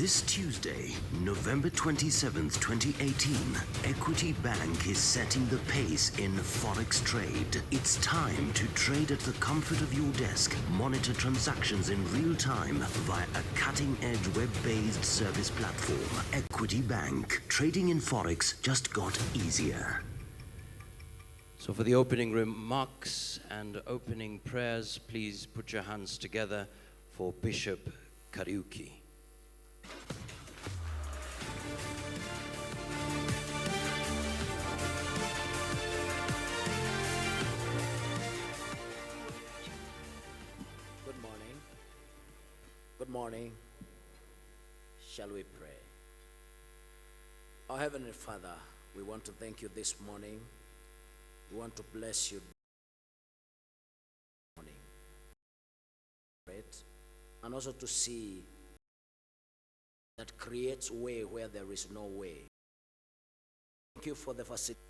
This Tuesday, November 27th, 2018, Equity Bank is setting the pace in Forex trade. It's time to trade at the comfort of your desk, monitor transactions in real time via a cutting-edge web-based service platform. Equity Bank. Trading in Forex just got easier. So for the opening remarks and opening prayers, please put your hands together for Bishop Kariuki. Good morning. Shall we pray? Our Heavenly Father, we want to thank you this morning. We want to bless you this morning. And also to see that creates way where there is no way. Thank you for the facility.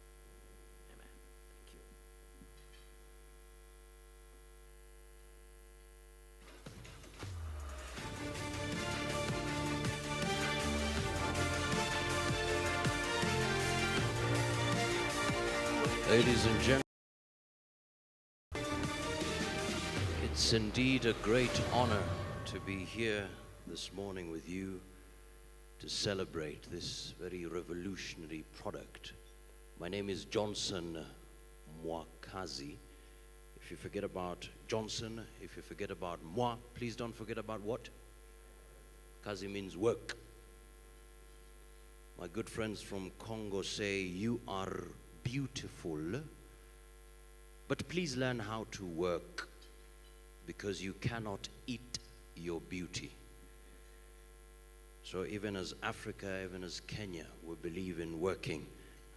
Amen. Thank you. Ladies and gentlemen, it's indeed a great honor to be here this morning with you to celebrate this very revolutionary product. My name is Johnson Mwakazi. If you forget about Johnson, if you forget about Mwa, please don't forget about what? Kazi means work. My good friends from Congo say, you are beautiful, but please learn how to work, because you cannot eat your beauty. So even as Africa, even as Kenya, we believe in working.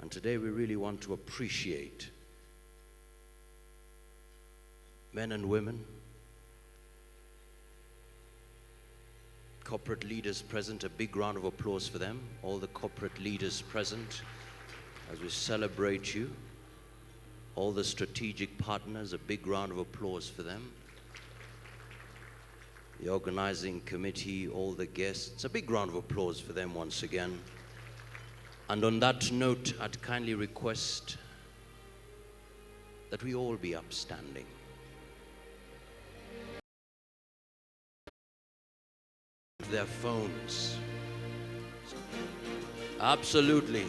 And today we really want to appreciate men and women, corporate leaders present. A big round of applause for them, all the corporate leaders present, as we celebrate you. All the strategic partners, a big round of applause for them. The organizing committee, all the guests, a big round of applause for them once again. And on that note, I'd kindly request that we all be upstanding. Their phones. Absolutely.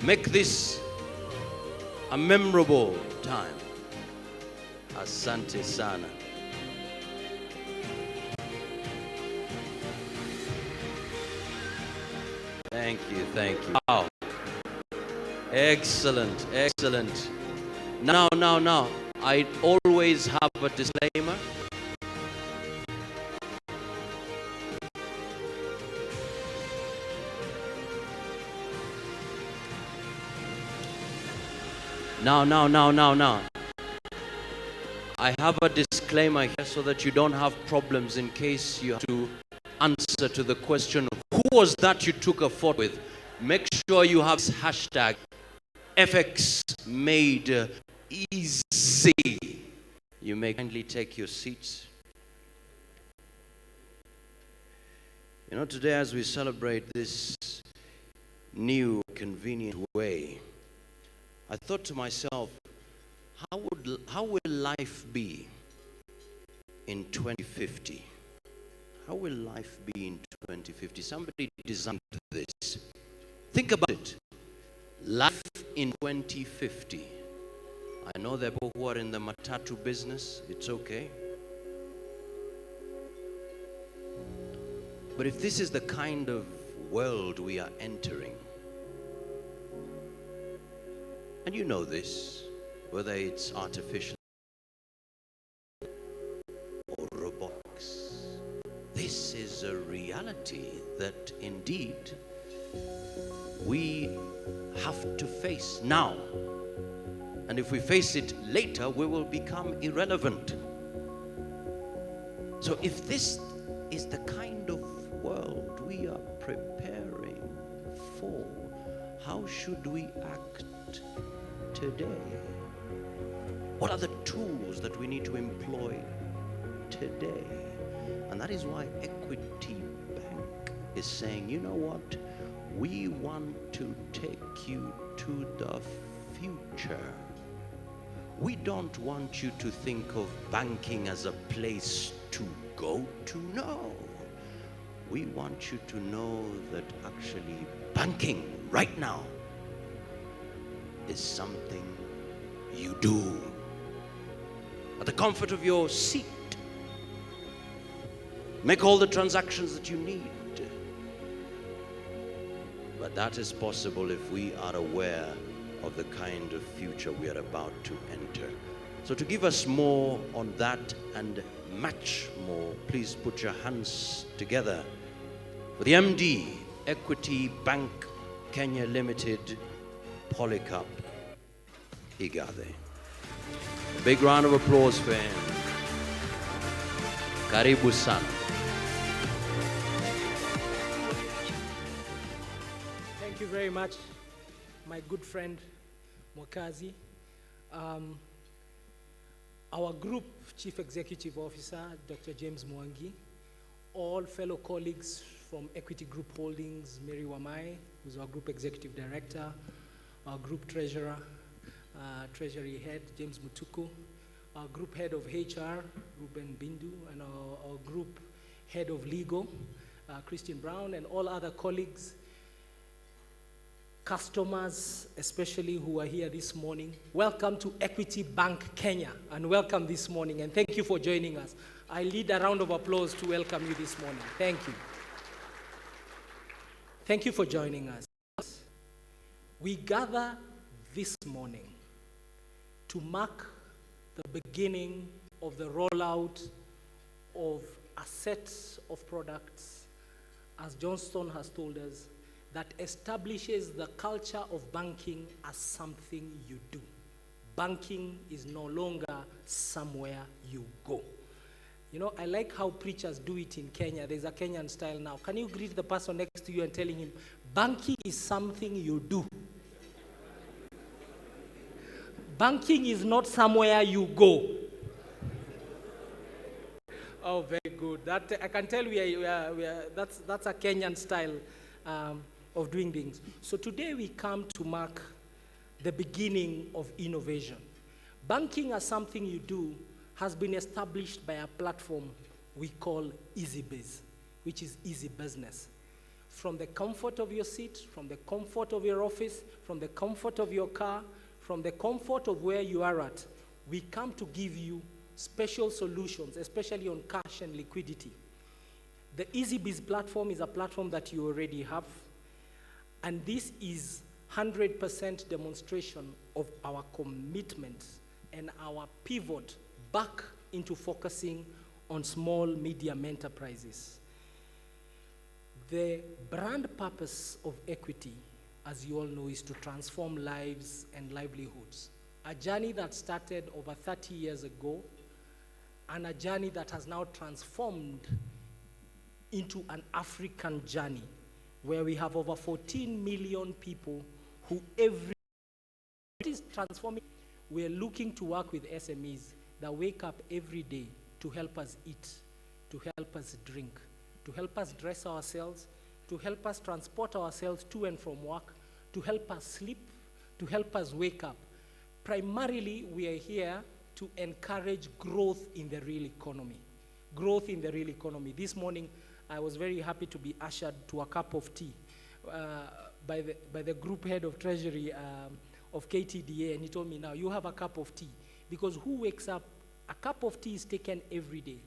Make this a memorable time. Asante sana. Thank you, thank you. Wow. Excellent, excellent. Now, I always have a disclaimer. Now. I have a disclaimer here so that you don't have problems in case you have to answer to the question, who was that you took a photo with? Make sure you have this hashtag FX made easy. You may kindly take your seats. You know, today as we celebrate this new convenient way, I thought to myself, how will life be in 2050? How will life be in 2050? Somebody designed this. Think about it. Life in 2050. I know there are people who are in the matatu business. It's okay. But if this is the kind of world we are entering, and you know this, whether it's artificial or robotics, this is a reality that indeed we have to face now. And if we face it later, we will become irrelevant. So if this is the kind of world we are preparing for, how should we act invest today? What are the tools that we need to employ today? And that is why Equity Bank is saying, you know what? We want to take you to the future. We don't want you to think of banking as a place to go to. No. We want you to know that actually banking right now is something you do at the comfort of your seat. Make all the transactions that you need. But that is possible if we are aware of the kind of future we are about to enter. So to give us more on that and much more, please put your hands together for the MD, Equity Bank Kenya Limited, Polycarp Igathe. A big round of applause for him. Karibu sana. Thank you very much, my good friend Mwakazi. Our group Chief Executive Officer, Dr. James Mwangi, all fellow colleagues from Equity Group Holdings, Mary Wamai, who's our Group Executive Director, our Group Treasurer, Treasury Head, James Mutuku, our Group Head of HR, Ruben Bindu, and our Group Head of Legal, Christian Brown, and all other colleagues, customers, especially who are here this morning. Welcome to Equity Bank Kenya, and welcome this morning, and thank you for joining us. I lead a round of applause to welcome you this morning. Thank you. Thank you for joining us. We gather this morning to mark the beginning of the rollout of a set of products, as Johnston has told us, that establishes the culture of banking as something you do. Banking is no longer somewhere you go. You know, I like how preachers do it in Kenya. There's a Kenyan style now. Can you greet the person next to you and telling him, banking is something you do. Banking is not somewhere you go. Oh, very good. That I can tell that's a Kenyan style of doing things. So today we come to mark the beginning of innovation. Banking as something you do has been established by a platform we call EazzyBiz, which is easy business. From the comfort of your seat, from the comfort of your office, from the comfort of your car, from the comfort of where you are at, we come to give you special solutions, especially on cash and liquidity. The EazzyBiz platform is a platform that you already have, and this is 100% demonstration of our commitment and our pivot back into focusing on small, medium enterprises. The brand purpose of Equity, as you all know, is to transform lives and livelihoods. A journey that started over 30 years ago, and a journey that has now transformed into an African journey, where we have over 14 million people who every day is transforming. We're looking to work with SMEs that wake up every day to help us eat, to help us drink, to help us dress ourselves, to help us transport ourselves to and from work, to help us sleep, to help us wake up. Primarily, we are here to encourage growth in the real economy. Growth in the real economy. This morning, I was very happy to be ushered to a cup of tea by the group head of treasury of KTDA, and he told me, now you have a cup of tea. Because who wakes up, a cup of tea is taken every day.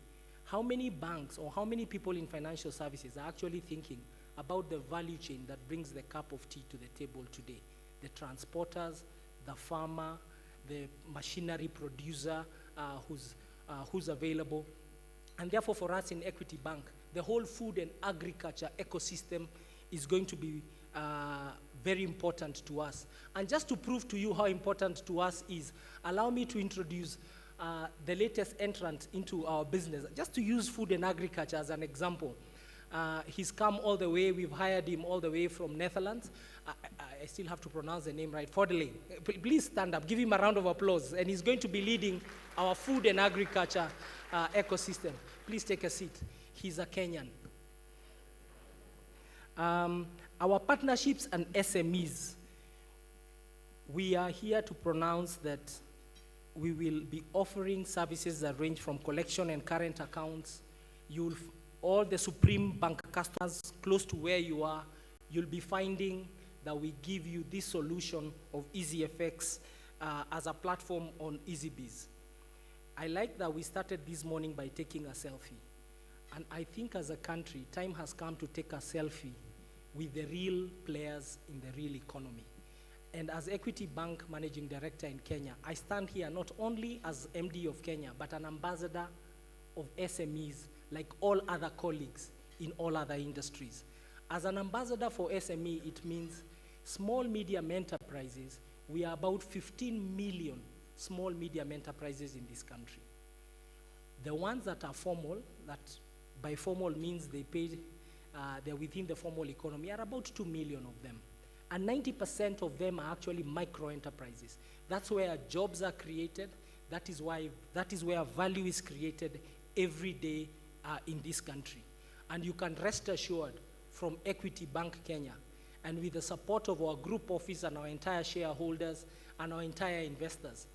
How many banks or how many people in financial services are actually thinking about the value chain that brings the cup of tea to the table today? The transporters, the farmer, the machinery producer who's available. And therefore for us in Equity Bank, the whole food and agriculture ecosystem is going to be very important to us. And just to prove to you how important to us is, allow me to introduce the latest entrant into our business. Just to use food and agriculture as an example. He's come all the way. We've hired him all the way from Netherlands. I still have to pronounce the name right. Fordele. Please stand up. Give him a round of applause. And he's going to be leading our food and agriculture ecosystem. Please take a seat. He's a Kenyan. Our partnerships and SMEs, we are here to pronounce that we will be offering services that range from collection and current accounts. All the Supreme Bank customers close to where you are, you'll be finding that we give you this solution of EazzyFX as a platform on EazzyBiz. I like that we started this morning by taking a selfie. And I think as a country, time has come to take a selfie with the real players in the real economy. And as Equity Bank Managing Director in Kenya, I stand here not only as MD of Kenya, but an ambassador of SMEs like all other colleagues in all other industries. As an ambassador for SME, it means small medium enterprises. We are about 15 million small medium enterprises in this country. The ones that are formal, that by formal means they pay, they're within the formal economy, are about 2 million of them. And 90% of them are actually micro enterprises. That's where jobs are created. That is where value is created every day in this country. And you can rest assured from Equity Bank Kenya, and with the support of our group office and our entire shareholders and our entire investors,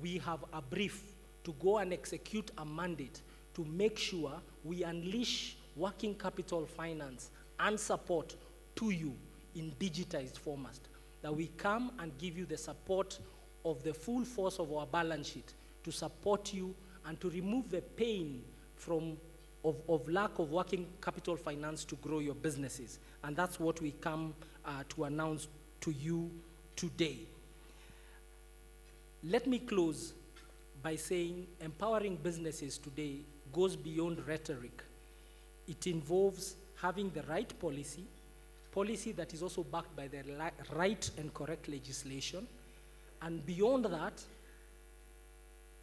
we have a brief to go and execute a mandate to make sure we unleash working capital finance and support to you in digitized format, that we come and give you the support of the full force of our balance sheet to support you and to remove the pain of lack of working capital finance to grow your businesses. And that's what we come to announce to you today. Let me close by saying empowering businesses today goes beyond rhetoric. It involves having the right policy that is also backed by the right and correct legislation, and beyond that,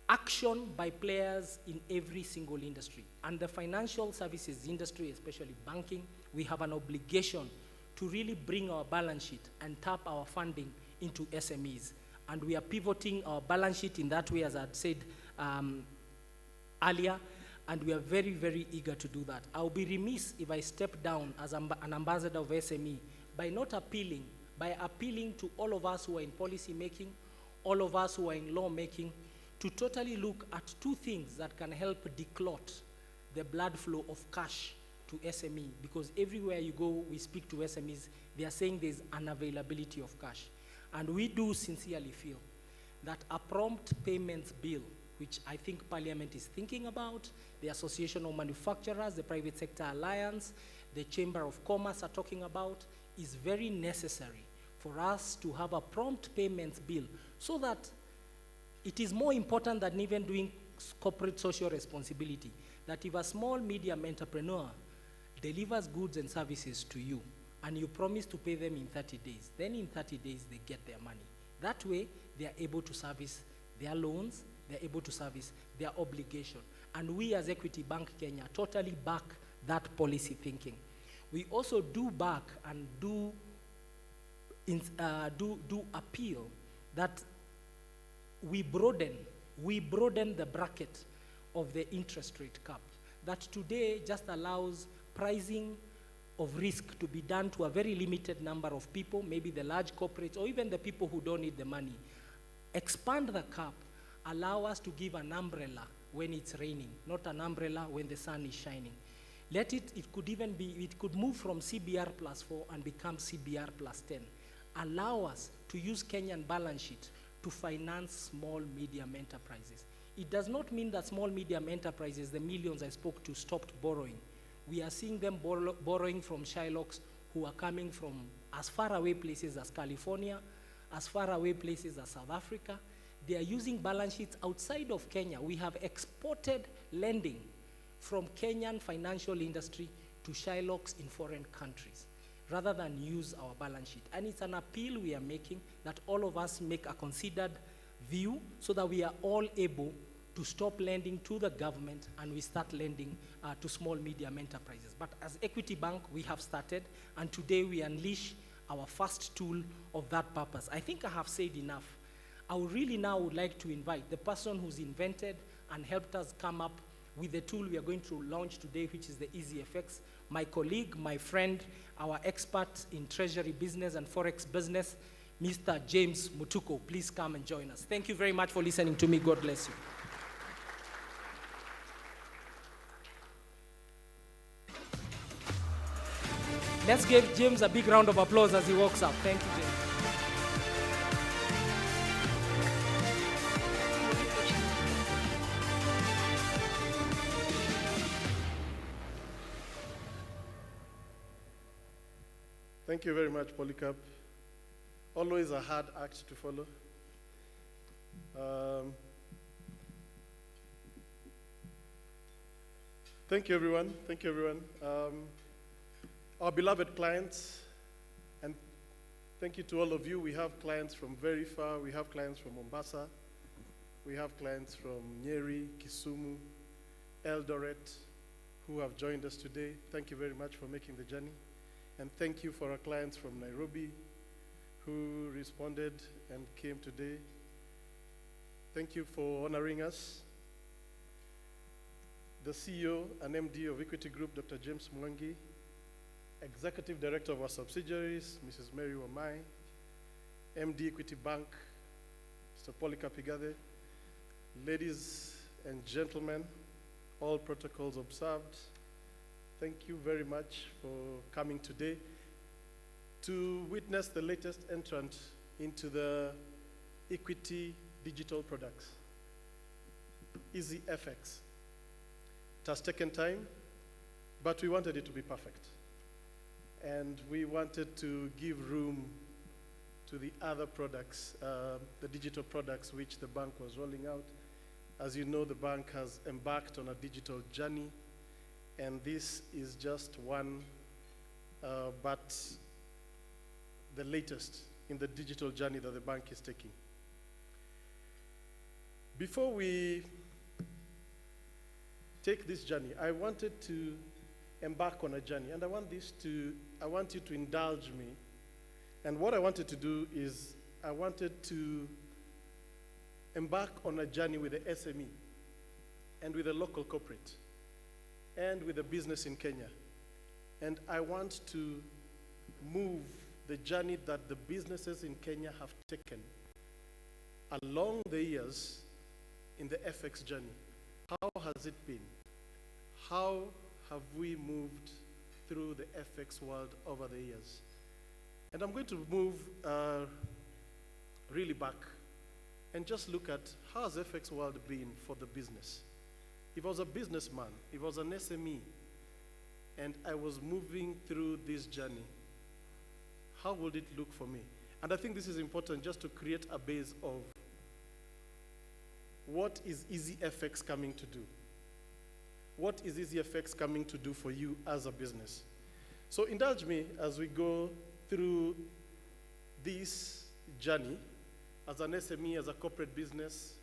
action by players in every single industry. And the financial services industry, especially banking, we have an obligation to really bring our balance sheet and tap our funding into SMEs. And we are pivoting our balance sheet in that way, as I had said earlier, and we are very, very eager to do that. I'll be remiss if I step down as an ambassador of SME by appealing to all of us who are in policy making, all of us who are in law making, to totally look at two things that can help declot the blood flow of cash to SME, because everywhere you go, we speak to SMEs, they are saying there's unavailability of cash. And we do sincerely feel that a prompt payments bill, which I think Parliament is thinking about, the Association of Manufacturers, the Private Sector Alliance, the Chamber of Commerce are talking about, is very necessary for us to have a prompt payments bill, so that it is more important than even doing corporate social responsibility, that if a small medium entrepreneur delivers goods and services to you and you promise to pay them in 30 days, then in 30 days they get their money. That way they are able to service their loans, they're able to service their obligation. And we as Equity Bank Kenya totally back that policy thinking. We also do back and do appeal that we broaden the bracket of the interest rate cap, that today just allows pricing of risk to be done to a very limited number of people, maybe the large corporates or even the people who don't need the money. Expand the cap, allow us to give an umbrella when it's raining, not an umbrella when the sun is shining. It could move from CBR plus 4 and become CBR plus 10. Allow us to use Kenyan balance sheet to finance small, medium enterprises. It does not mean that small, medium enterprises, the millions I spoke to, stopped borrowing. We are seeing them borrowing from Shylocks who are coming from as far away places as California, as far away places as South Africa. They are using balance sheets outside of Kenya. We have exported lending from Kenyan financial industry to Shylocks in foreign countries, rather than use our balance sheet. And it's an appeal we are making that all of us make a considered view so that we are all able to stop lending to the government and we start lending to small, medium enterprises. But as Equity Bank, we have started, and today we unleash our first tool of that purpose. I think I have said enough. I would really now would like to invite the person who's invented and helped us come up with the tool we are going to launch today, which is the EazzyFX, my colleague, my friend, our expert in treasury business and forex business, Mr. James Mutuko. Please come and join us. Thank you very much for listening to me. God bless you. Let's give James a big round of applause as he walks up. Thank you, James. Thank you very much, Polycarp. Always a hard act to follow. Thank you, everyone. Thank you, everyone. Our beloved clients, and thank you to all of you. We have clients from very far. We have clients from Mombasa. We have clients from Nyeri, Kisumu, Eldoret, who have joined us today. Thank you very much for making the journey. And thank you for our clients from Nairobi who responded and came today. Thank you for honoring us. The CEO and MD of Equity Group, Dr. James Mwangi, Executive Director of our subsidiaries, Mrs. Mary Wamai, MD Equity Bank, Mr. Polycarp Igade, ladies and gentlemen, all protocols observed. Thank you very much for coming today to witness the latest entrant into the equity digital products, EazzyFX. It has taken time, but we wanted it to be perfect. And we wanted to give room to the other products, the digital products which the bank was rolling out. As you know, the bank has embarked on a digital journey, and this is just one, but the latest in the digital journey that the bank is taking. Before we take this journey, I wanted to embark on a journey, and I want you to indulge me. And what I wanted to do is I wanted to embark on a journey with the SME and with the local corporate and with the business in Kenya. And I want to move the journey that the businesses in Kenya have taken along the years in the FX journey. How has it been? How have we moved through the FX world over the years? And I'm going to move really back and just look at how has FX world been for the business. If I was a businessman, if I was an SME, and I was moving through this journey, how would it look for me? And I think this is important just to create a base of what is EazzyFX coming to do? What is EazzyFX coming to do for you as a business? So indulge me as we go through this journey as an SME, as a corporate business,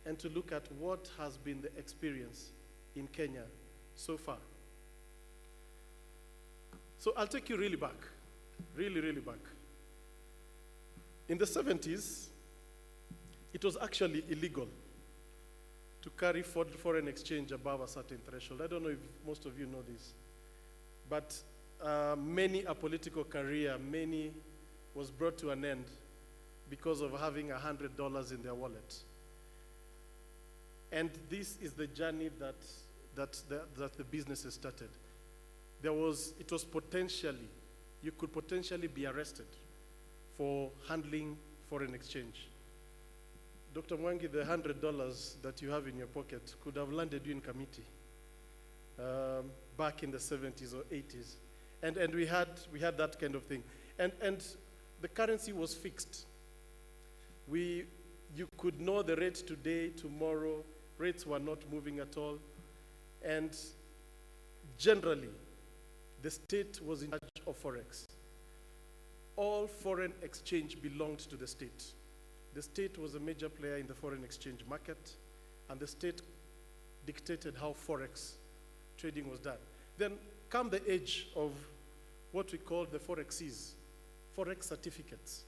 and to look at what has been the experience in Kenya so far. So I'll take you really back, really back. In the 70s, it was actually illegal to carry foreign exchange above a certain threshold. I don't know if most of you know this, but many a political career, many was brought to an end because of having $100 in their wallet. And this is the journey that the businesses started. It was potentially, you could potentially be arrested for handling foreign exchange. Dr. Mwangi, the $100 that you have in your pocket could have landed you in committee back in the 70s or 80s. And we had that kind of thing. And the currency was fixed. You could know the rate today, tomorrow. Rates were not moving at all. And generally, the state was in charge of forex. All foreign exchange belonged to the state. The state was a major player in the foreign exchange market. and the state dictated how forex trading was done. Then come the age of what we call the forexes, forex certificates.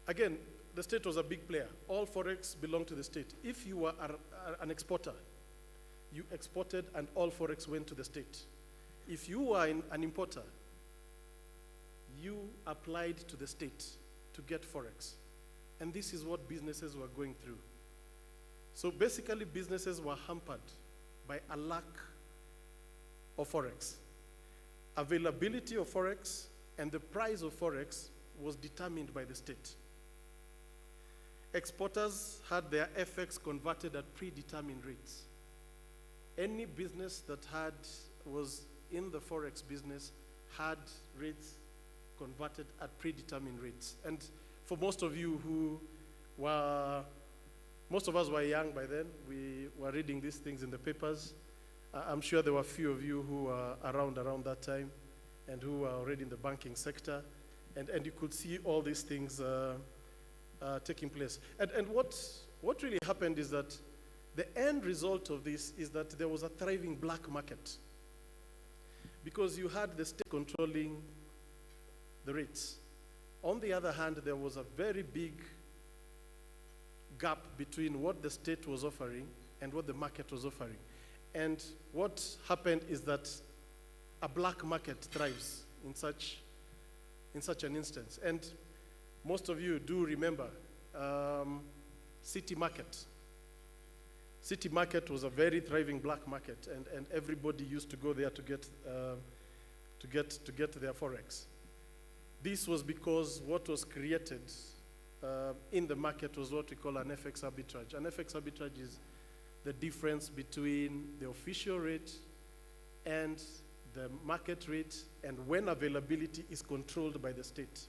Again, the state was a big player. All forex belonged to the state. If you were an exporter, you exported and all forex went to the state. If you were an importer, you applied to the state to get forex. And this is what businesses were going through. So basically, businesses were hampered by a lack of forex. Availability of forex and the price of forex was determined by the state. Exporters had their FX converted at predetermined rates. Any business that was in the forex business had rates converted at predetermined rates. And for most of you most of us were young by then. We were reading these things in the papers. I'm sure there were a few of you who were around that time and who were already in the banking sector. And you could see all these things taking place. And what really happened is that the end result of this is that there was a thriving black market, because you had the state controlling the rates. On the other hand, there was a very big gap between what the state was offering and what the market was offering. And what happened is that a black market thrives in such an instance. And most of you do remember City Market. City Market was a very thriving black market, and everybody used to go there to get their forex. This was because what was created in the market was what we call an FX arbitrage. An FX arbitrage is the difference between the official rate and the market rate, and when availability is controlled by the state.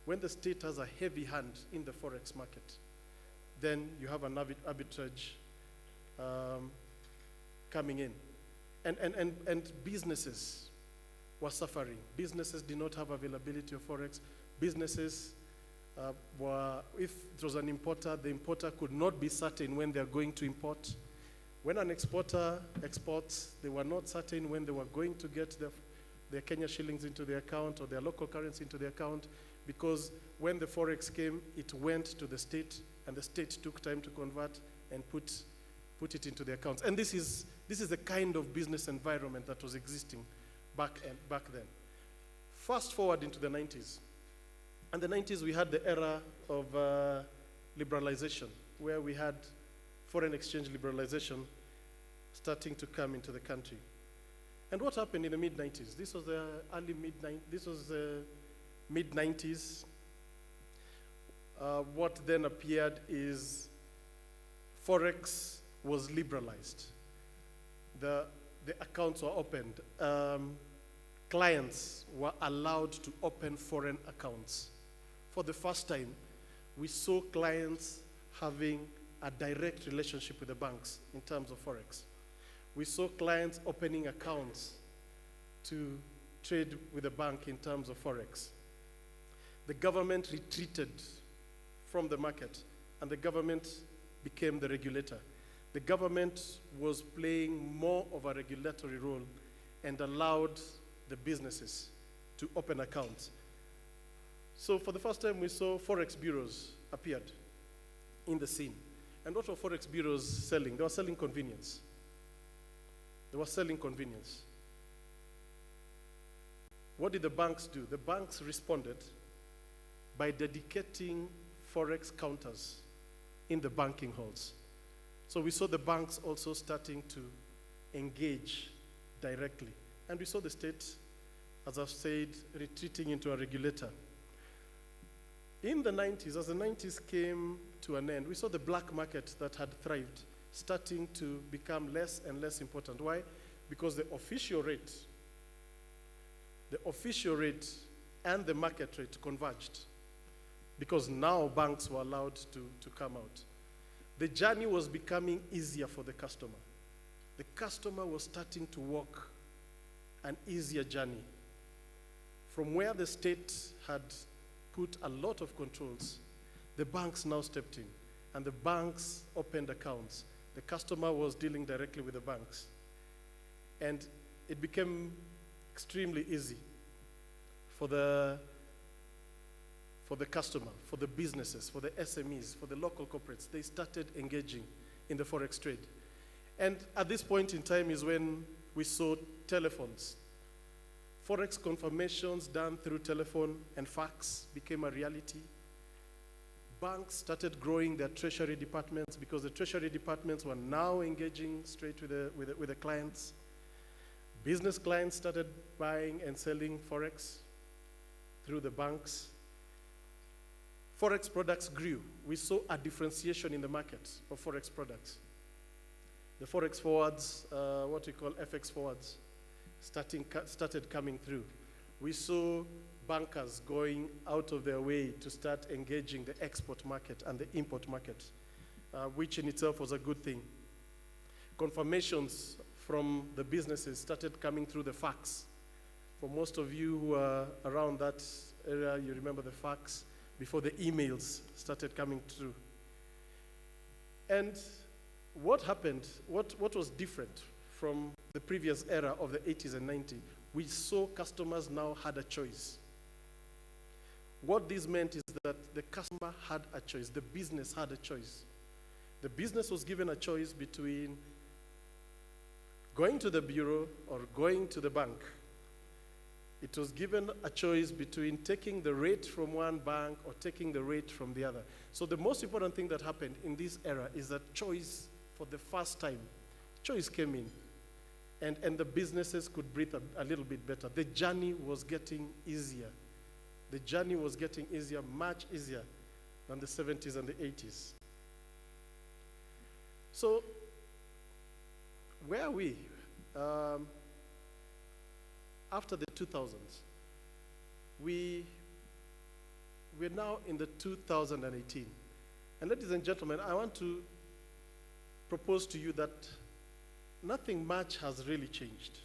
When the state has a heavy hand in the forex market, then you have an arbitrage coming in. And businesses were suffering. Businesses did not have availability of forex. Businesses if it was an importer, the importer could not be certain when they're going to import. When an exporter exports, they were not certain when they were going to get their Kenya shillings into their account or their local currency into their account, because when the forex came, it went to the state, and the state took time to convert and put it into their accounts. And this is the kind of business environment that was existing back then. Fast forward into the 90s. In the 90s, we had the era of liberalization, where we had foreign exchange liberalization starting to come into the country. And what happened in the mid-90s? This was the mid-90s. What then appeared is forex was liberalized. The accounts were opened. Clients were allowed to open foreign accounts. For the first time, we saw clients having a direct relationship with the banks in terms of forex. We saw clients opening accounts to trade with the bank in terms of forex. The government retreated from the market, and the government became the regulator. The government was playing more of a regulatory role and allowed the businesses to open accounts. So for the first time, we saw forex bureaus appeared in the scene. And what were forex bureaus selling? They were selling convenience. They were selling convenience. What did the banks do? The banks responded by dedicating forex counters in the banking halls. So we saw the banks also starting to engage directly. And we saw the state, as I've said, retreating into a regulator. In the 90s, as the 90s came to an end, we saw the black market that had thrived starting to become less and less important. Why? Because the official rate and the market rate converged, because now banks were allowed to come out. The journey was becoming easier for the customer. The customer was starting to walk an easier journey. From where the state had put a lot of controls, the banks now stepped in. and the banks opened accounts. The customer was dealing directly with the banks. And it became extremely easy for the customer, for the businesses, for the SMEs, for the local corporates. They started engaging in the forex trade. And at this point in time is when we saw telephones. Forex confirmations done through telephone and fax became a reality. Banks started growing their treasury departments because the treasury departments were now engaging straight with the clients. Business clients started buying and selling forex through the banks. Forex products grew. We saw a differentiation in the market of forex products. The forex forwards, what we call FX forwards, started coming through. We saw bankers going out of their way to start engaging the export market and the import market, which in itself was a good thing. Confirmations from the businesses started coming through the fax. For most of you who are around that area, you remember the fax before the emails started coming through. And what happened, what was different from the previous era of the 80s and 90s, we saw customers now had a choice. What this meant is that the customer had a choice, the business had a choice. The business was given a choice between going to the bureau or going to the bank. It was given a choice between taking the rate from one bank or taking the rate from the other. So the most important thing that happened in this era is that choice, for the first time, choice came in. And the businesses could breathe a little bit better. The journey was getting easier. The journey was getting easier, much easier than the 70s and the 80s. So, where are we? After the 2000s, we're now in the 2018. And ladies and gentlemen, I want to propose to you that nothing much has really changed.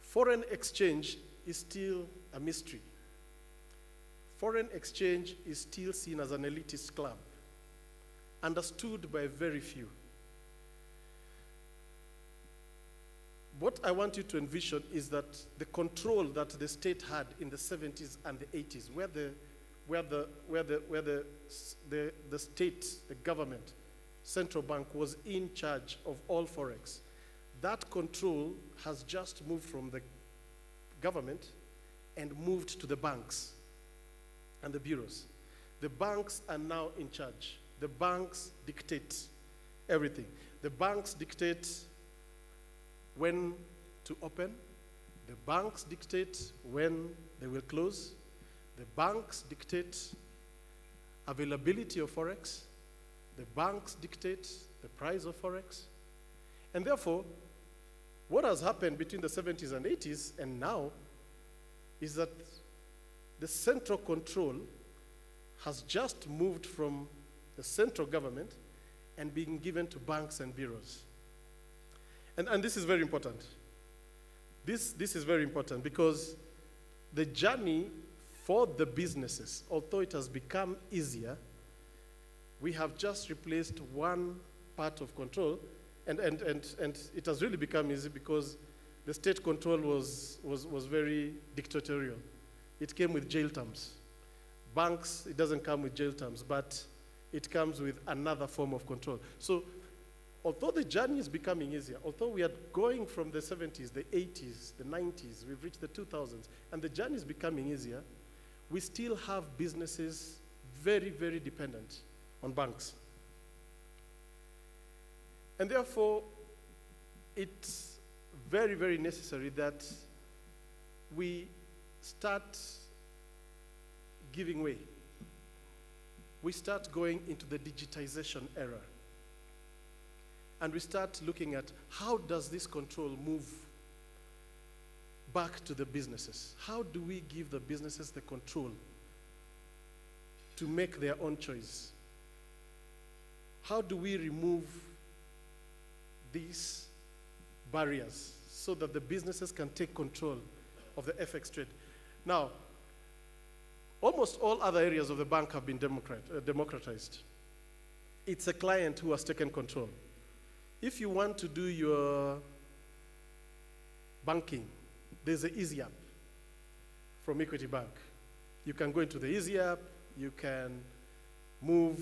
Foreign exchange is still a mystery. Foreign exchange is still seen as an elitist club, understood by very few. What I want you to envision is that the control that the state had in the 70s and the 80s, where the state, the government, central bank was in charge of all forex, that control has just moved from the government and moved to the banks and the bureaus. The banks are now in charge. The banks dictate everything. The banks dictate when to open. The banks dictate when they will close. The banks dictate availability of forex. The banks dictate the price of forex. And therefore, what has happened between the 70s and 80s and now is that the central control has just moved from the central government and being given to banks and bureaus. And this is very important. This is very important because the journey for the businesses, although it has become easier, we have just replaced one part of control, and it has really become easy because the state control was very dictatorial. It came with jail terms. Banks, it doesn't come with jail terms, but it comes with another form of control. So, although the journey is becoming easier, although we are going from the 70s, the 80s, the 90s, we've reached the 2000s, and the journey is becoming easier, we still have businesses very, very dependent on banks. And therefore, it's very, very necessary that we start giving way. We start going into the digitization era. And we start looking at how does this control move back to the businesses? How do we give the businesses the control to make their own choice? How do we remove these barriers so that the businesses can take control of the FX trade? Now, Almost all other areas of the bank have been democratized. It's a client who has taken control. If you want to do your banking, there's an Easy app from Equity Bank. You can go into the Easy app, you can move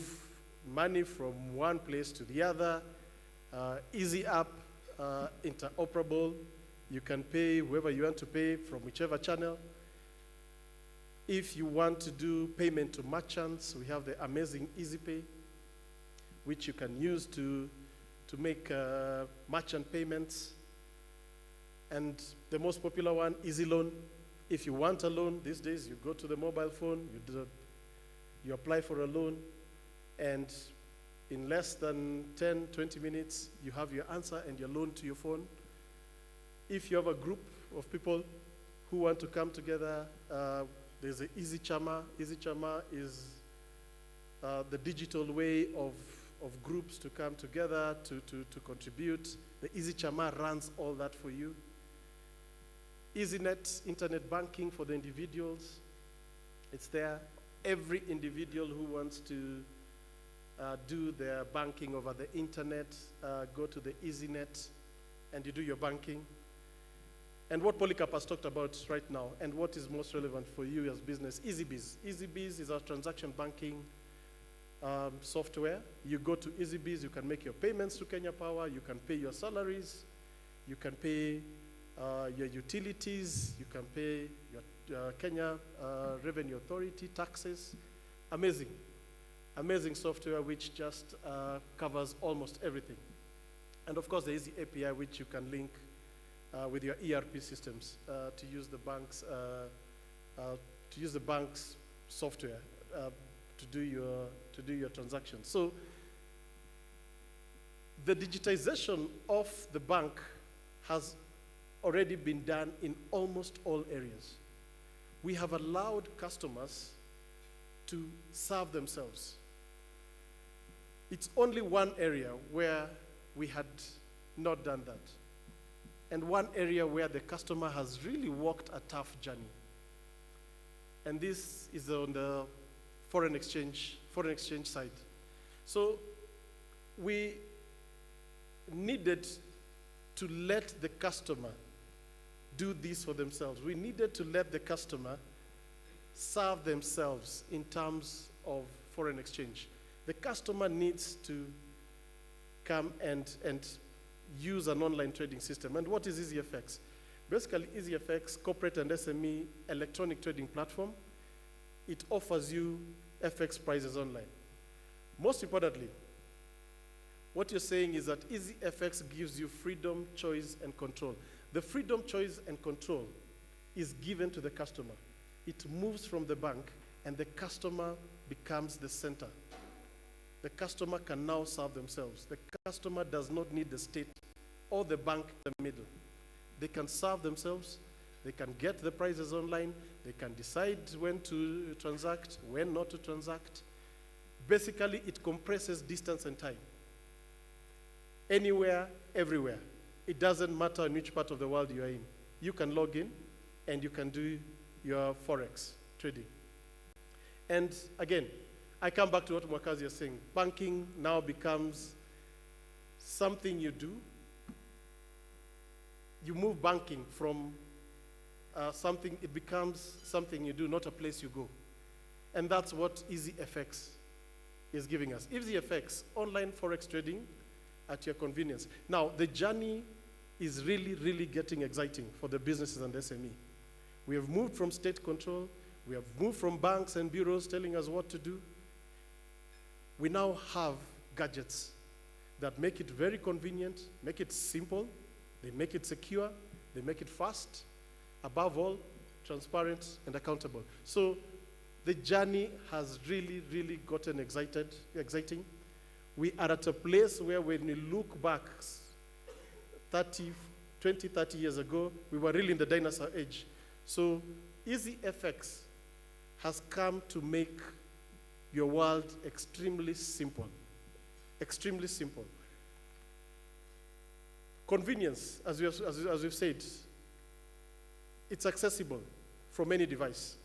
money from one place to the other. Easy app, interoperable. You can pay whoever you want to pay from whichever channel. If you want to do payment to merchants, we have the amazing EasyPay, which you can use to make merchant payments. And the most popular one, Easy Loan. If you want a loan these days, you go to the mobile phone, you apply for a loan, and in less than 10, 20 minutes, you have your answer and your loan to your phone. If you have a group of people who want to come together, there's an Easy Chama. Easy Chama is the digital way of groups to come together to contribute. The Easy Chama runs all that for you. EasyNet, internet banking for the individuals. It's there. Every individual who wants to do their banking over the internet, go to the EasyNet and you do your banking. And what Polycarp has talked about right now, and what is most relevant for you as business, EasyBiz. EasyBiz is our transaction banking software. You go to EasyBiz, you can make your payments to Kenya Power, you can pay your salaries, you can pay your utilities, you can pay your Kenya Revenue Authority taxes. Amazing. Amazing software which just covers almost everything. And of course the Easy API which you can link with your ERP systems to use the bank's software to do your transactions. So the digitization of the bank has already been done in almost all areas. We have allowed customers to serve themselves. It's only one area where we had not done that, and one area where the customer has really walked a tough journey. And this is on the foreign exchange side. So we needed to let the customer do this for themselves. We needed to let the customer serve themselves in terms of foreign exchange. The customer needs to come and use an online trading system. And what is EazzyFX? Basically, EazzyFX, corporate and SME electronic trading platform. It offers you FX prices online. Most importantly, what you're saying is that EazzyFX gives you freedom, choice, and control. The freedom, choice, and control is given to the customer. It moves from the bank, and the customer becomes the center. The customer can now serve themselves. The customer does not need the state or the bank in the middle. They can serve themselves. They can get the prices online. They can decide when to transact, when not to transact. Basically, it compresses distance and time. Anywhere, everywhere. It doesn't matter in which part of the world you are in. You can log in and you can do your Forex trading. And again, I come back to what Mwakazi is saying. Banking now becomes something you do. You move banking from something, it becomes something you do, not a place you go. And that's what EazzyFX is giving us. EazzyFX, online Forex trading at your convenience. Now, the journey is really, really getting exciting for the businesses and SME. We have moved from state control. We have moved from banks and bureaus telling us what to do. We now have gadgets that make it very convenient, make it simple, they make it secure, they make it fast, above all, transparent and accountable. So the journey has really, really gotten exciting. We are at a place where when we look back 20, 30 years ago, we were really in the dinosaur age. So EazzyFX has come to make your world extremely simple. Extremely simple. Convenience, as we've said, it's accessible from any device.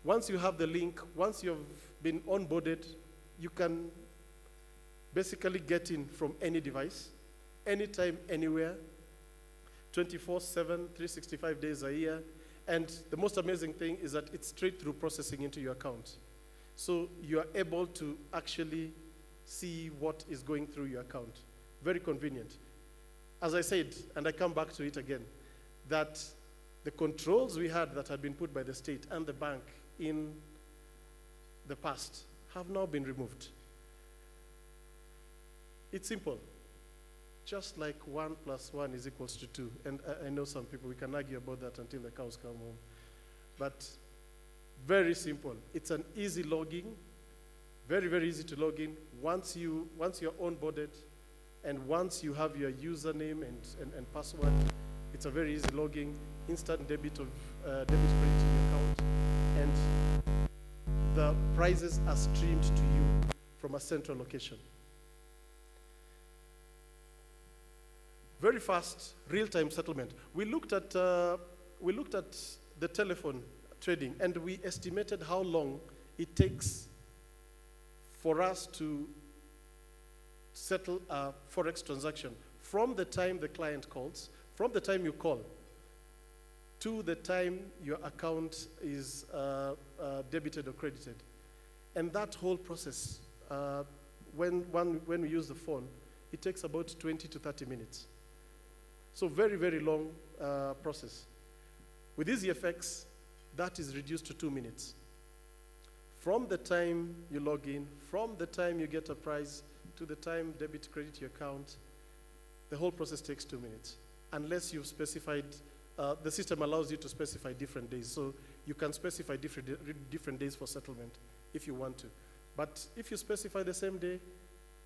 Once you have the link, once you've been onboarded, you can basically get in from any device, anytime, anywhere, 24/7, 365 days a year. And the most amazing thing is that it's straight through processing into your account. So you are able to actually see what is going through your account. Very convenient. As I said, and I come back to it again, that the controls we had that had been put by the state and the bank in the past have now been removed. It's simple. Just like 1 + 1 is equals to 2. And I know some people, we can argue about that until the cows come home. But very simple. It's an easy login, very, very easy to log in. Once you're onboarded, and once you have your username and password, it's a very easy login, instant debit of debit credit in your account, and the prices are streamed to you from a central location. Very fast, real-time settlement. We looked at the telephone trading, and we estimated how long it takes for us to settle a Forex transaction from the time the client calls, from the time you call, to the time your account is debited or credited. And that whole process, when we use the phone, it takes about 20 to 30 minutes. So very, very long process. With EazzyFX, that is reduced to 2 minutes. From the time you log in, from the time you get a prize, to the time debit credit your account, the whole process takes 2 minutes. Unless you've specified, the system allows you to specify different days. So you can specify different days for settlement if you want to. But if you specify the same day,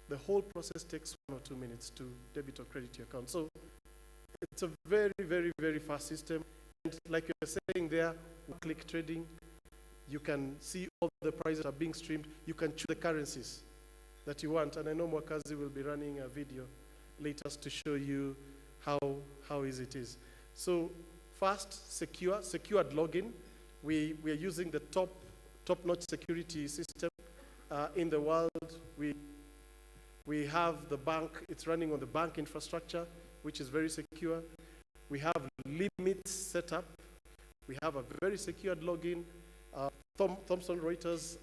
the whole process takes 1 or 2 minutes to debit or credit your account. So it's a very, very, very fast system. And like you're saying there, click trading, you can see all the prices are being streamed. You can choose the currencies that you want. And I know Mwakazi will be running a video later to show you how easy it is. So fast, secured login. We are using the top-notch security system in the world. We have the bank, it's running on the bank infrastructure, which is very secure. We have limits set up. We have a very secured login. Thomson Reuters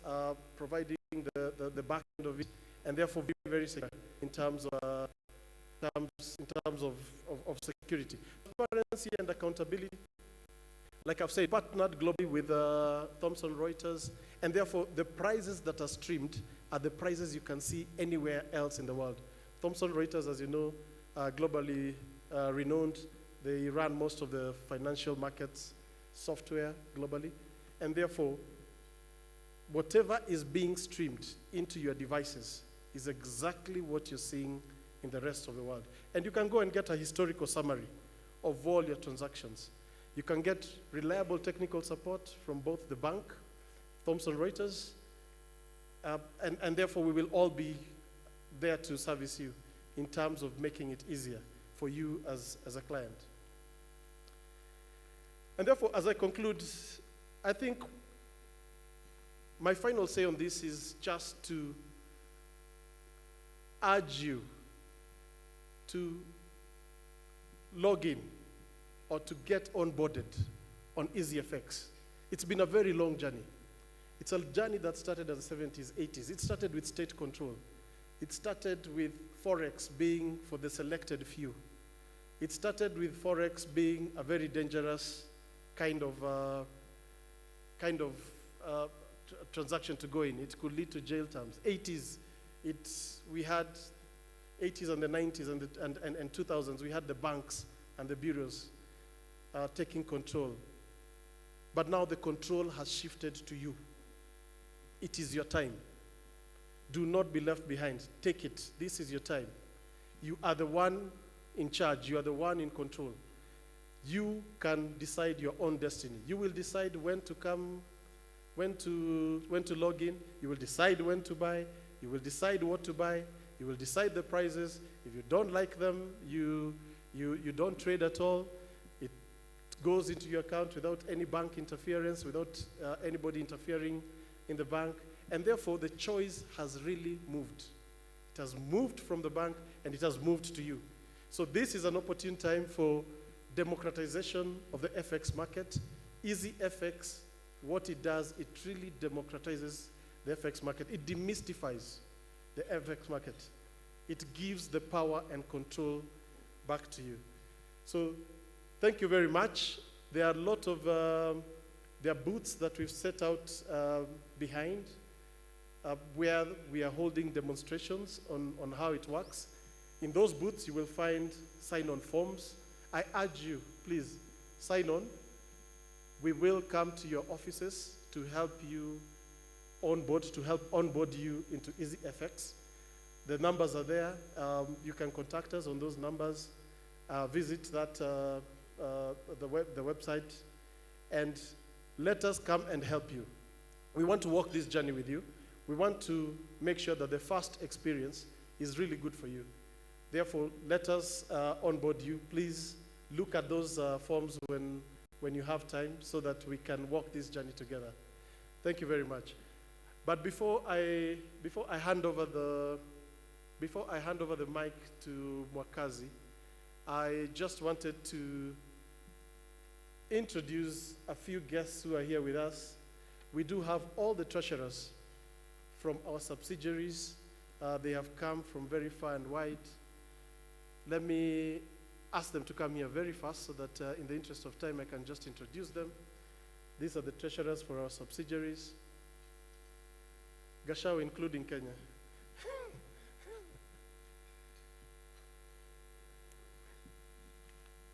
providing the back end of it, and therefore very, very secure in terms of security. Transparency and accountability. Like I've said, partnered globally with Thomson Reuters, and therefore the prices that are streamed are the prices you can see anywhere else in the world. Thomson Reuters, as you know, are globally renowned. They run most of the financial markets software globally, and therefore whatever is being streamed into your devices is exactly what you're seeing in the rest of the world. And you can go and get a historical summary of all your transactions. You can get reliable technical support from both the bank, Thomson Reuters, and therefore we will all be there to service you in terms of making it easier for you as a client. And therefore, as I conclude, I think my final say on this is just to urge you to log in or to get onboarded on EazzyFX. It's been a very long journey. It's a journey that started in the 70s, 80s. It started with state control. It started with Forex being for the selected few. It started with Forex being a very dangerous kind of transaction to go in. It could lead to jail terms. 80s, we had 80s and the 90s and 2000s, we had the banks and the bureaus taking control. But now the control has shifted to you. It is your time. Do not be left behind. Take it. This is your time. You are the one in charge. You are the one in control. You can decide your own destiny. You will decide when to come, when to log in. You will decide when to buy. You will decide what to buy. You will decide the prices. If you don't like them, you don't trade at all. It goes into your account without any bank interference, without anybody interfering in the bank. And therefore, the choice has really moved. It has moved from the bank and it has moved to you. So this is an opportune time for democratization of the FX market. EazzyFX, what it does, it really democratizes the FX market. It demystifies the FX market. It gives the power and control back to you. So thank you very much. There are a lot of there are booths that we've set out behind where we are holding demonstrations on how it works. In those booths, you will find sign-on forms. I urge you, please, sign on. We will come to your offices to help you onboard, to help onboard you into EazzyFX. The numbers are there. You can contact us on those numbers. Visit that the website, and let us come and help you. We want to walk this journey with you. We want to make sure that the first experience is really good for you. Therefore, let us onboard you. Please look at those forms when you have time so that we can walk this journey together. Thank you very much. But before I hand over the mic to Mwakazi, I just wanted to introduce a few guests who are here with us. We do have all the treasurers from our subsidiaries. They have come from very far and wide. Let me ask them to come here very fast so that in the interest of time I can just introduce them. These are the treasurers for our subsidiaries. Gashao, including Kenya.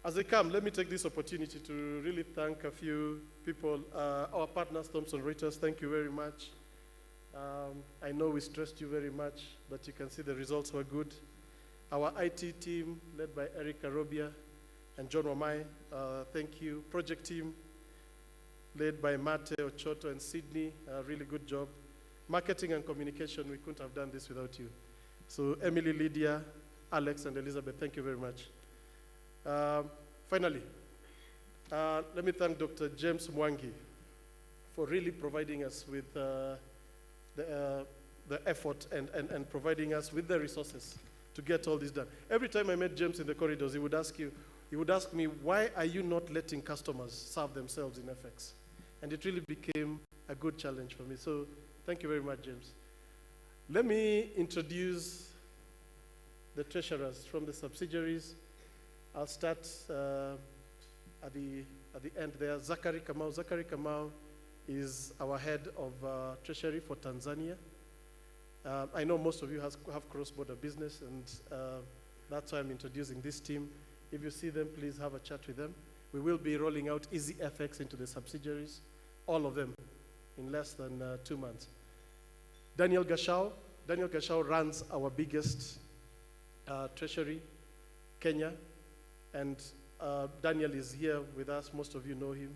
As they come, let me take this opportunity to really thank a few people. Our partners, Thomson Reuters, thank you very much. I know we stressed you very much, but you can see the results were good. Our IT team, led by Eric Arobia and John Wamai, thank you. Project team, led by Mate, Ochoto, and Sydney, really good job. Marketing and communication, we couldn't have done this without you. So Emily, Lydia, Alex, and Elizabeth, thank you very much. Finally, let me thank Dr. James Mwangi for really providing us with the effort and providing us with the resources to get all this done. Every time I met James in the corridors, he would ask me, why are you not letting customers serve themselves in FX? And it really became a good challenge for me. So thank you very much, James. Let me introduce the treasurers from the subsidiaries. I'll start at the end there. Zachary Kamau. Zachary Kamau is our head of treasury for Tanzania. I know most of you have cross-border business, and that's why I'm introducing this team. If you see them, please have a chat with them. We will be rolling out EazzyFX into the subsidiaries, all of them, in less than 2 months. Daniel Gashao. Daniel Gashao runs our biggest treasury, Kenya. And Daniel is here with us. Most of you know him.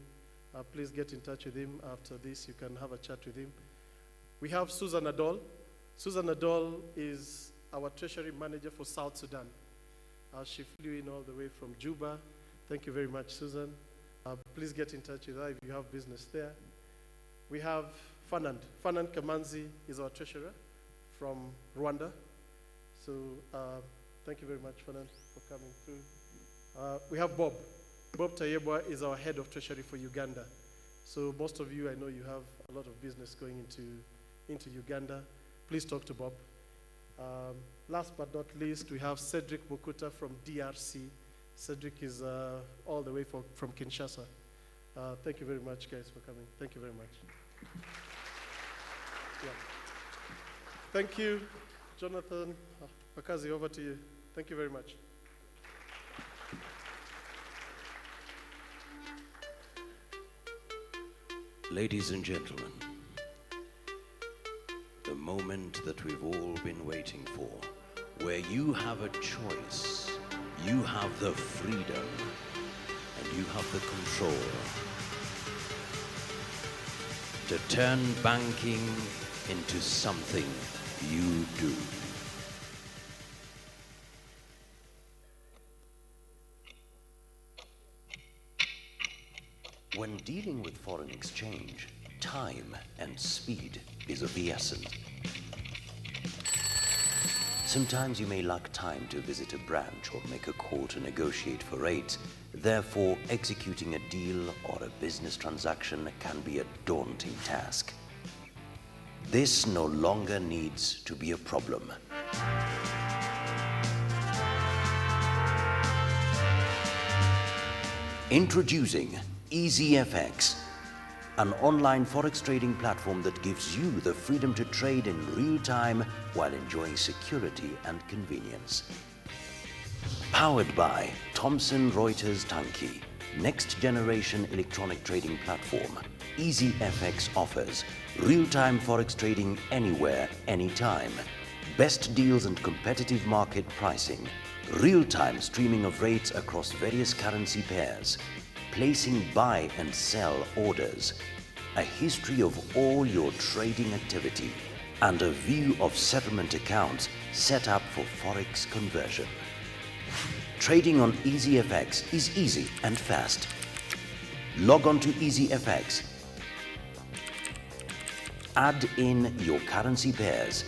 Please get in touch with him after this. You can have a chat with him. We have Susan Adol. Susan Adol is our treasury manager for South Sudan. She flew in all the way from Juba. Thank you very much, Susan. Please get in touch with her if you have business there. We have Fernand. Fernand Kamanzi is our treasurer from Rwanda. So thank you very much, Fernand, for coming through. We have Bob. Bob Tayebwa is our head of treasury for Uganda. So most of you, I know you have a lot of business going into Uganda. Please talk to Bob. Last but not least, we have Cedric Mukuta from DRC. Cedric is all the way from Kinshasa. Thank you very much, guys, for coming. Thank you very much. Yeah. Thank you, Jonathan. Wakazi, over to you. Thank you very much. Ladies and gentlemen, the moment that we've all been waiting for, where you have a choice, you have the freedom, and you have the control to turn banking into something you do. When dealing with foreign exchange, time and speed is of the essence. Sometimes you may lack time to visit a branch or make a call to negotiate for rates. Therefore, executing a deal or a business transaction can be a daunting task. This no longer needs to be a problem. Introducing EazzyFX, an online forex trading platform that gives you the freedom to trade in real time while enjoying security and convenience. Powered by Thomson Reuters Tanki, next generation electronic trading platform, EazzyFX offers real-time forex trading anywhere, anytime, best deals and competitive market pricing, real-time streaming of rates across various currency pairs, placing buy and sell orders, a history of all your trading activity, and a view of settlement accounts set up for forex conversion. Trading on EazzyFX is easy and fast. Log on to EazzyFX, add in your currency pairs,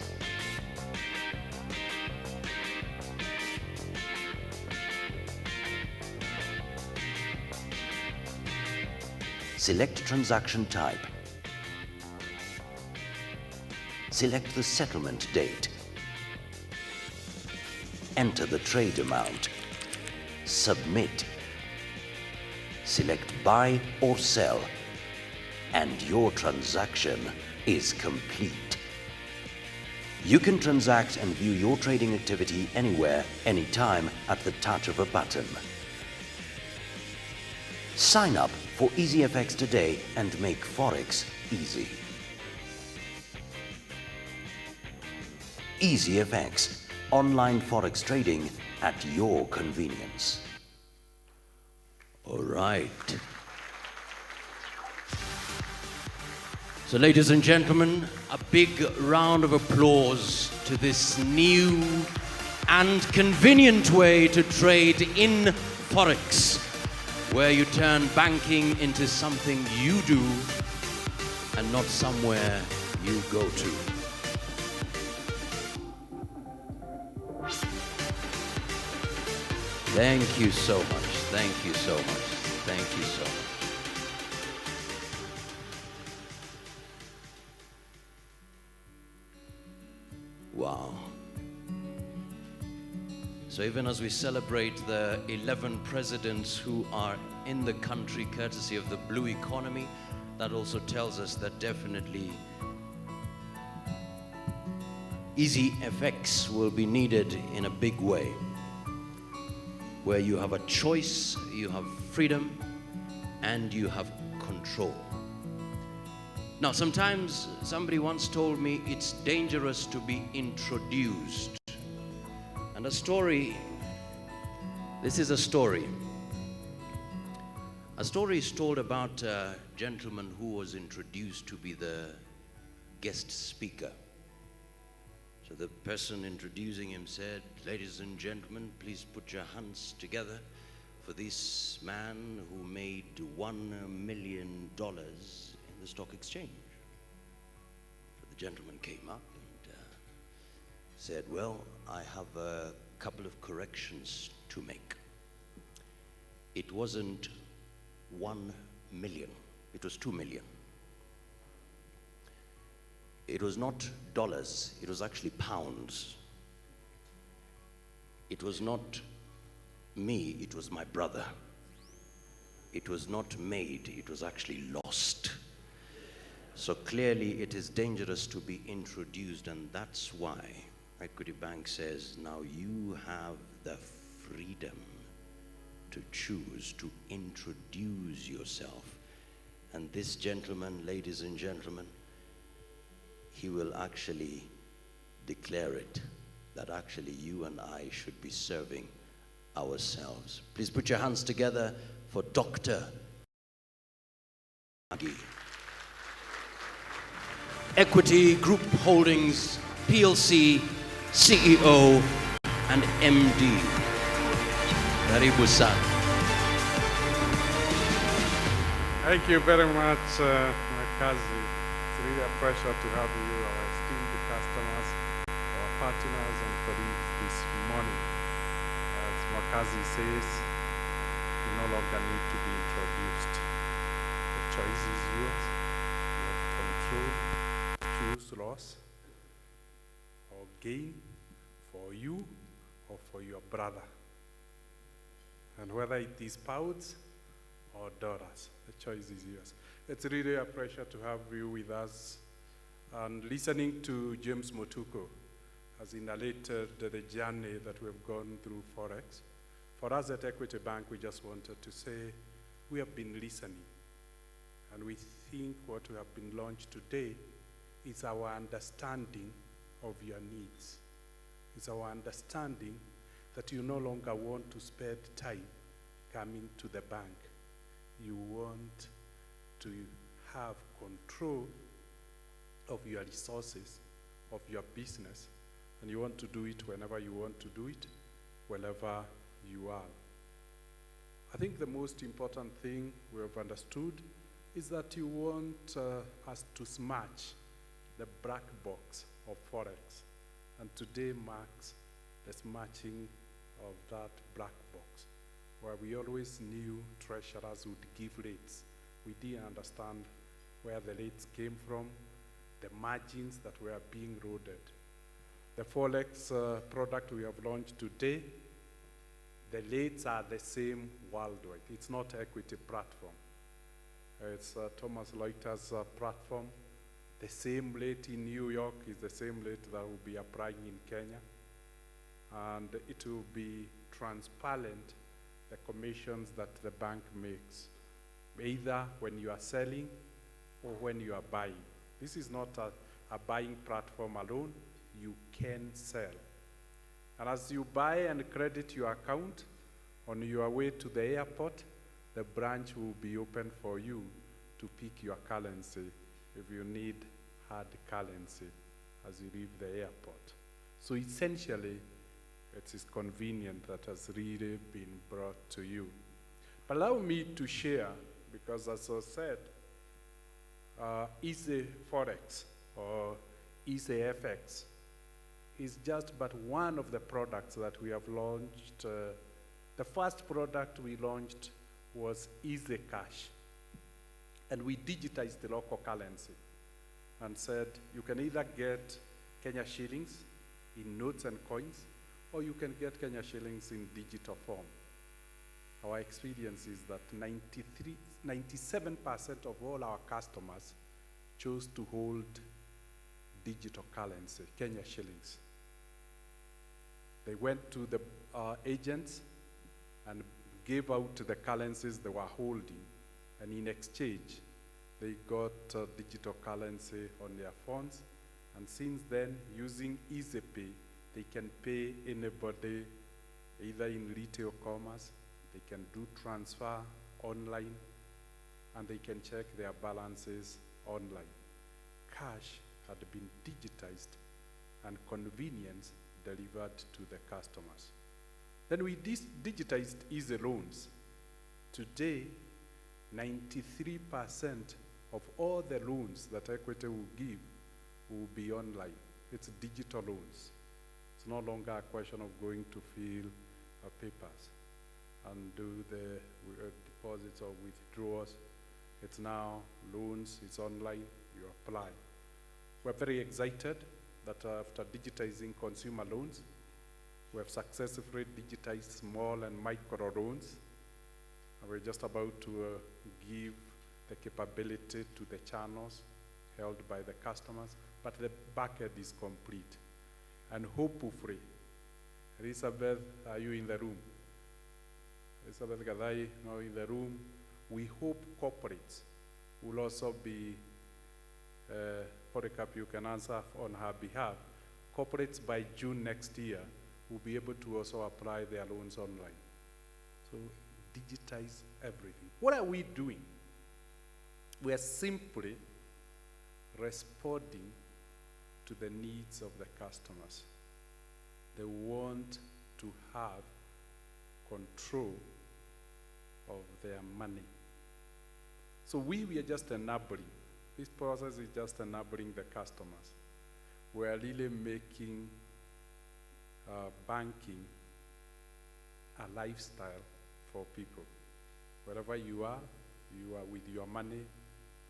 select transaction type, select the settlement date, enter the trade amount, submit, select buy or sell, and your transaction is complete. You can transact and view your trading activity anywhere, anytime at the touch of a button. Sign up for EazzyFX today and make Forex easy. EazzyFX, online Forex trading at your convenience. All right. So, ladies and gentlemen, a big round of applause to this new and convenient way to trade in Forex, where you turn banking into something you do and not somewhere you go to. Thank you so much. Thank you so much. Thank you so much. Wow. So even as we celebrate the 11 presidents who are in the country courtesy of the blue economy, that also tells us that definitely EazzyFX will be needed in a big way, where you have a choice, you have freedom, and you have control. Now, sometimes somebody once told me it's dangerous to be introduced. And a story, this is a story. A story is told about a gentleman who was introduced to be the guest speaker. So the person introducing him said, "Ladies and gentlemen, please put your hands together for this man who made $1 million in the stock exchange." So the gentleman came up and said, "Well, I have a couple of corrections to make. It wasn't 1 million, it was 2 million. It was not dollars, it was actually pounds. It was not me, it was my brother. It was not made, it was actually lost." So clearly it is dangerous to be introduced, and that's why Equity Bank says now you have the freedom to choose to introduce yourself. And this gentleman, ladies and gentlemen, he will actually declare it, that actually you and I should be serving ourselves. Please put your hands together for Dr. Agi. Equity Group Holdings PLC CEO and MD. Karibu sana. Thank you very much, Makazi. It's really a pleasure to have you, our esteemed customers, our partners and colleagues this morning. As Makazi says, you no longer need to be introduced. The choice is yours. You have control to choose loss or gain for you or for your brother. And whether it is pounds or dollars, the choice is yours. It's really a pleasure to have you with us and listening to James Motuko as he narrated the journey that we've gone through Forex. For us at Equity Bank, we just wanted to say we have been listening, and we think what we have been launched today is our understanding of your needs. It's our understanding that you no longer want to spend time coming to the bank. You want to have control of your resources, of your business, and you want to do it whenever you want to do it, wherever you are. I think the most important thing we have understood is that you want us to smash the black box of Forex, and today marks the smashing of that black box, where we always knew treasurers would give rates. We didn't understand where the rates came from, the margins that were being eroded. The Forex product we have launched today, the rates are the same worldwide. It's not equity platform. It's Thomas Leuter's platform. The same rate in New York is the same rate that will be applying in Kenya. And it will be transparent, the commissions that the bank makes, either when you are selling or when you are buying. This is not a buying platform alone. You can sell. And as you buy and credit your account, on your way to the airport, the branch will be open for you to pick your currency if you need hard currency as you leave the airport. So essentially, it is convenient that has really been brought to you. But allow me to share, because as I said, EazzyForex or EazzyFX is just but one of the products that we have launched. The first product we launched was EazzyCash, and we digitized the local currency and said you can either get Kenya shillings in notes and coins, or you can get Kenya shillings in digital form. Our experience is that 97% of all our customers chose to hold digital currency, Kenya shillings. They went to the agents and gave out the currencies they were holding, and in exchange, they got digital currency on their phones. And since then, using EasyPay, they can pay anybody either in retail commerce, they can do transfer online, and they can check their balances online. Cash had been digitized and convenience delivered to the customers. Then we digitized Easy Loans. Today, 93% of all the loans that Equity will give will be online. It's digital loans. It's no longer a question of going to fill papers and do the deposits or withdrawals. It's now loans, it's online, you apply. We're very excited that after digitizing consumer loans, we have successfully digitized small and micro loans. And we're just about to give the capability to the channels held by the customers, but the backend is complete. And hopefully, Elizabeth, are you in the room? Elizabeth Gadai, now in the room. We hope corporates will also be, Polycarp, you can answer on her behalf. Corporates by June next year will be able to also apply their loans online. So digitize everything. What are we doing? We are simply responding to the needs of the customers. They want to have control of their money. So we are just enabling. This process is just enabling the customers. We are really making banking a lifestyle for people. Wherever you are with your money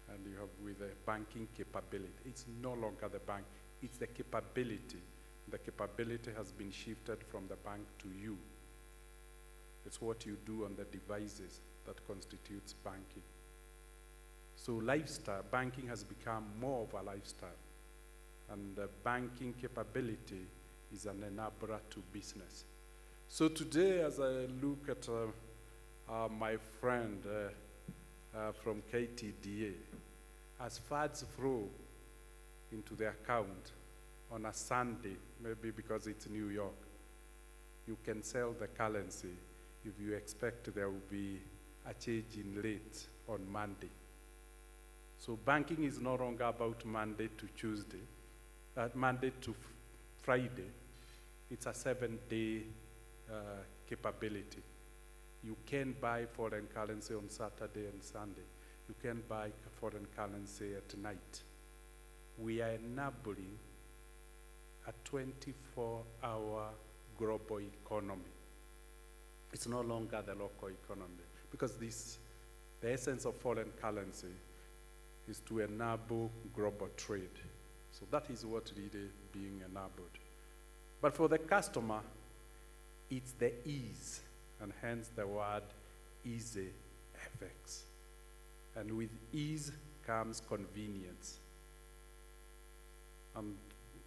and you have with a banking capability. It's no longer the bank, it's the capability. The capability has been shifted from the bank to you. It's what you do on the devices that constitutes banking. So lifestyle, banking has become more of a lifestyle. And the banking capability is an enabler to business. So today, as I look at my friend from KTDA, as funds flow into the account on a Sunday, maybe because it's New York, you can sell the currency if you expect there will be a change in rate on Monday. So banking is no longer about Monday to Tuesday, Monday to Friday. It's a 7-day capability. You can buy foreign currency on Saturday and Sunday. You can buy foreign currency at night. We are enabling a 24-hour global economy. It's no longer the local economy, because the essence of foreign currency is to enable global trade. So that is what really being enabled. But for the customer, it's the ease, and hence the word EazzyFX. And with ease comes convenience. And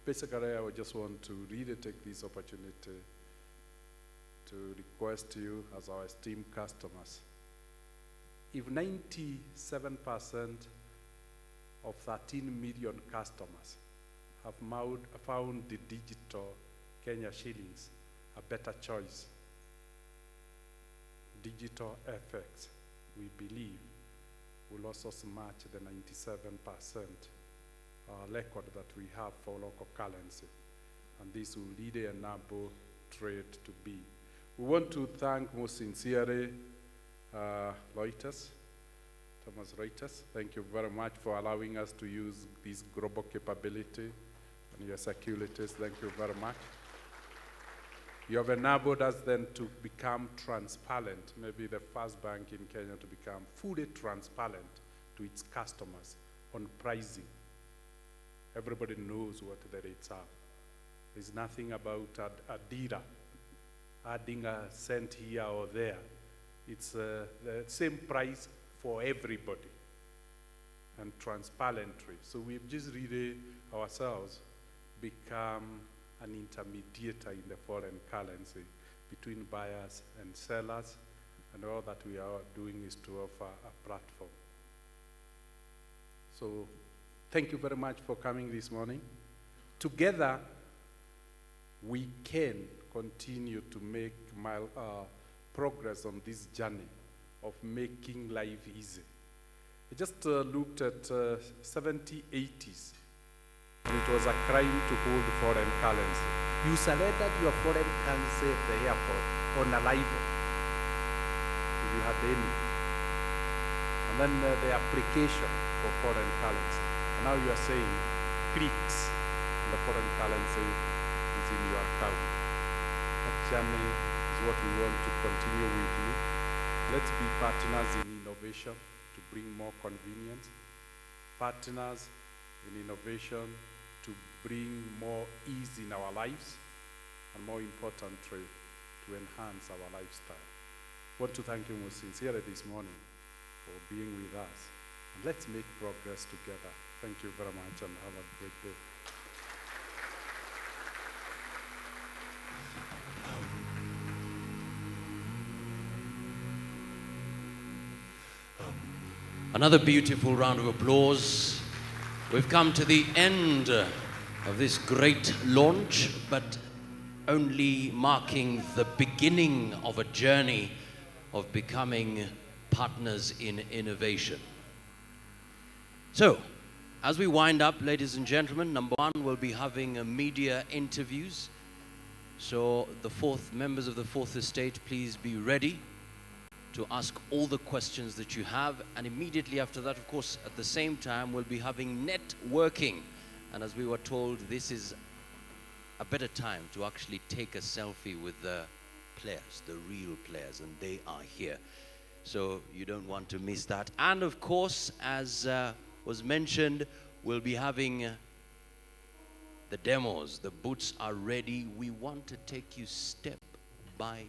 basically, I would just want to really take this opportunity to request you as our esteemed customers. If 97% of 13 million customers have found the digital Kenya shillings a better choice, digital FX, we believe, will also match the 97% record that we have for local currency. And this will really enable trade to be. We want to thank most sincerely Reuters, Thomas Reuters. Thank you very much for allowing us to use this global capability and your securities. Thank you very much. You have enabled us then to become transparent, maybe the first bank in Kenya to become fully transparent to its customers on pricing. Everybody knows what the rates are. There's nothing about a dealer adding a cent here or there. It's the same price for everybody and transparently. So we've just really ourselves become an intermediator in the foreign currency between buyers and sellers, and all that we are doing is to offer a platform. So thank you very much for coming this morning. Together, we can continue to make progress on this journey of making life easy. I just looked at 70s, and it was a crime to hold foreign currency. You surrendered your foreign currency at the airport on arrival, if you had any. And then the application for foreign currency. And now you are saying clicks, and the foreign currency is in your account. That journey is what we want to continue with you. Let's be partners in innovation to bring more convenience, partners in innovation to bring more ease in our lives, and more importantly, to enhance our lifestyle. I want to thank you most sincerely this morning for being with us. And let's make progress together. Thank you very much and have a great day. Another beautiful round of applause. We've come to the end of this great launch, but only marking the beginning of a journey of becoming partners in innovation. So, as we wind up, ladies and gentlemen, number one, we'll be having media interviews. So the members of the fourth estate, please be ready to ask all the questions that you have. And immediately after that, of course, at the same time, we'll be having networking. And as we were told, this is a better time to actually take a selfie with the players, the real players, and they are here. So you don't want to miss that. And of course, as was mentioned, we'll be having the demos. The booths are ready. We want to take you step by